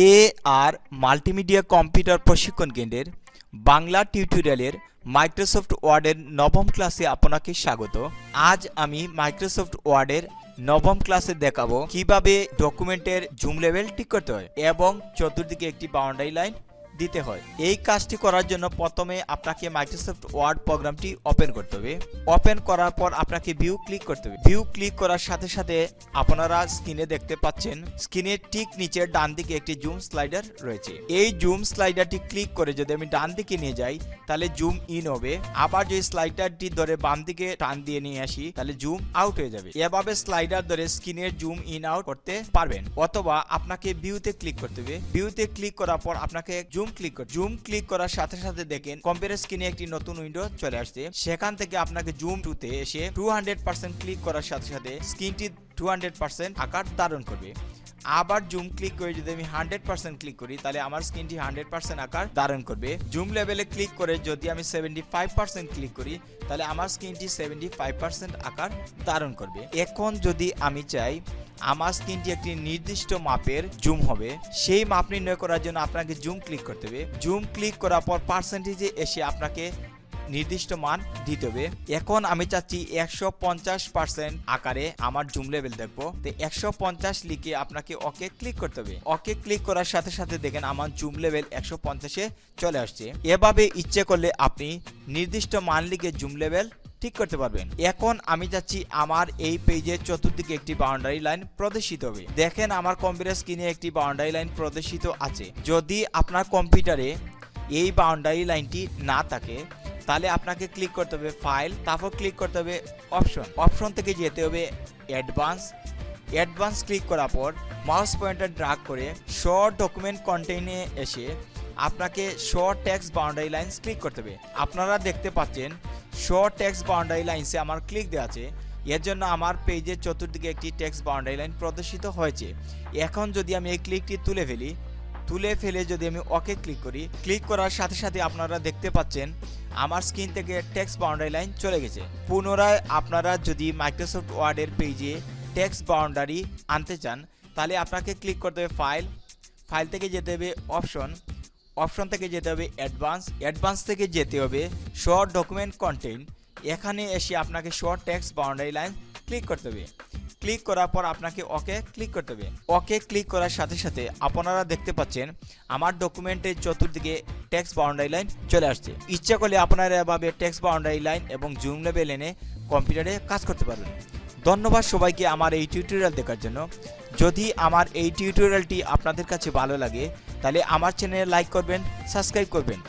AR multimedia computer প্রশিক্ষণ কেন্দ্রের বাংলা টিউটোরিয়ালের মাইক্রোসফট ওয়ার্ডের নবম ক্লাসে আপনাকে স্বাগত। আজ আমি মাইক্রোসফট ওয়ার্ডের নবম ক্লাসে দেখাবো কিভাবে ডকুমেন্টের জুম লেভেল ঠিক করতে হয় এবং চতুর্দিকে একটি বাউন্ডারি লাইন দিতে হয়। এই কাজটি করার জন্য প্রথমে আপনাকে মাইক্রোসফট ওয়ার্ড প্রোগ্রামটি ওপেন করতে হবে। ওপেন করার পর আপনাকে ভিউ ক্লিক করতে হবে। ভিউ ক্লিক করার সাথে সাথে আপনারা স্ক্রিনে দেখতে পাচ্ছেন স্ক্রিনের ঠিক নিচে ডান দিকে একটি জুম স্লাইডার রয়েছে। এই জুম স্লাইডারটি ক্লিক করে যদি আমি ডান দিকে নিয়ে যাই তাহলে জুম ইন হবে। আবার যদি স্লাইডারটি ধরে বাম দিকে টান দিয়ে নিয়ে আসি তাহলে জুম আউট হয়ে যাবে। এভাবে স্লাইডার ধরে স্ক্রিনের জুম ইন আউট করতে পারবেন। অথবা আপনাকে ভিউতে ক্লিক করতে হবে। ভিউতে ক্লিক করার পর আপনাকে জুম ক্লিক করার সাথে সাথে দেখেন কম্পিউটার স্ক্রিনে একটি নতুন উইন্ডো চলে আসছে। সেখান থেকে আপনাকে জুম টুতে এসে 200% ক্লিক করার সাথে সাথে স্ক্রিনটি 200% আকার ধারণ করবে। আবার জুম ক্লিক করে যদি আমি 100% ক্লিক করি তাহলে আমার স্ক্রিনটি 100% আকার ধারণ করবে। জুম লেভেলে ক্লিক করে যদি আমি 75% ক্লিক করি তাহলে আমার স্ক্রিনটি 75% আকার ধারণ করবে। এখন যদি আমি চাই আমার স্ক্রিনটি একটি নির্দিষ্ট মাপের জুম হবে, সেই মাপ নির্ণয় করার জন্য আপনাকে জুম ক্লিক করতে হবে। জুম ক্লিক করার পর পার্সেন্টেজে এসে আপনাকে নির্দিষ্ট মান দিতে হবে। এখন আমি চাচ্ছি 150% আকারে আমার জুম লেভেল দেখবো, তো 150 লিখে আপনাকে ওকে ক্লিক করতে হবে। ওকে ক্লিক করার সাথে সাথে দেখেন আমার জুম লেভেল 150-এ চলে আসছে। এভাবে ইচ্ছে করলে আপনি নির্দিষ্ট মান লিখে জুম লেভেল ঠিক করতে পারবেন। এখন আমি চাচ্ছি আমার এই পেজের চতুর্দিকে একটি বাউন্ডারি লাইন প্রদর্শিত হবে। দেখেন আমার কম্পিউটার স্ক্রিনে একটি বাউন্ডারি লাইন প্রদর্শিত আছে। যদি আপনার কম্পিউটারে এই বাউন্ডারি লাইনটি না থাকে তাহলে আপনাকে ক্লিক করতে হবে ফাইল, তারপর ক্লিক করতে হবে অপশন থেকে যেতে হবে অ্যাডভান্স ক্লিক করার পর মাউস পয়েন্টার ড্র্যাগ করে শো ডকুমেন্ট কন্টেইনে এসে আপনাকে show text boundary lines click করতে হবে। আপনারা দেখতে পাচ্ছেন শো টেক্সট বাউন্ডারি লাইনসে আমার ক্লিক দেওয়া আছে। এর জন্য আমার পেজের চতুর্দিকে একটি টেক্সট বাউন্ডারি লাইন প্রদর্শিত হয়েছে। এখন যদি আমি এই ক্লিকটি তুলে ফেলে যদি আমি ওকে ক্লিক করি, ক্লিক করার সাথে সাথে আপনারা দেখতে পাচ্ছেন আমার স্ক্রিন থেকে টেক্সট বাউন্ডারি লাইন চলে গেছে। পুনরায় আপনারা যদি মাইক্রোসফট ওয়ার্ডের পেজে টেক্সট বাউন্ডারি আনতে চান তাহলে আপনাকে ক্লিক করতে হবে ফাইল থেকে যেতে হবে অপশন থেকে যেতে হবে অ্যাডভান্স থেকে যেতে হবে শো ডকুমেন্ট কন্টেইন। এখানে এসে আপনাকে show text boundary line click করতে হবে। ক্লিক করার পর আপনাকে ওকে ক্লিক করতে হবে। ওকে ক্লিক করার সাথে সাথে আপনারা দেখতে পাচ্ছেন আমার ডকুমেন্টের চতুর্দিকে টেক্সট বাউন্ডারি লাইন চলে আসছে। ইচ্ছা করলে আপনারা এভাবে টেক্সট বাউন্ডারি লাইন এবং জুম লেভেল এনে কম্পিউটারে কাজ করতে পারবেন। ধন্যবাদ সবাইকে আমার এই টিউটোরিয়াল দেখার জন্য। যদি আমার এই টিউটোরিয়ালটি আপনাদের কাছে ভালো লাগে তাহলে আমার চ্যানেলে লাইক করবেন, সাবস্ক্রাইব করবেন।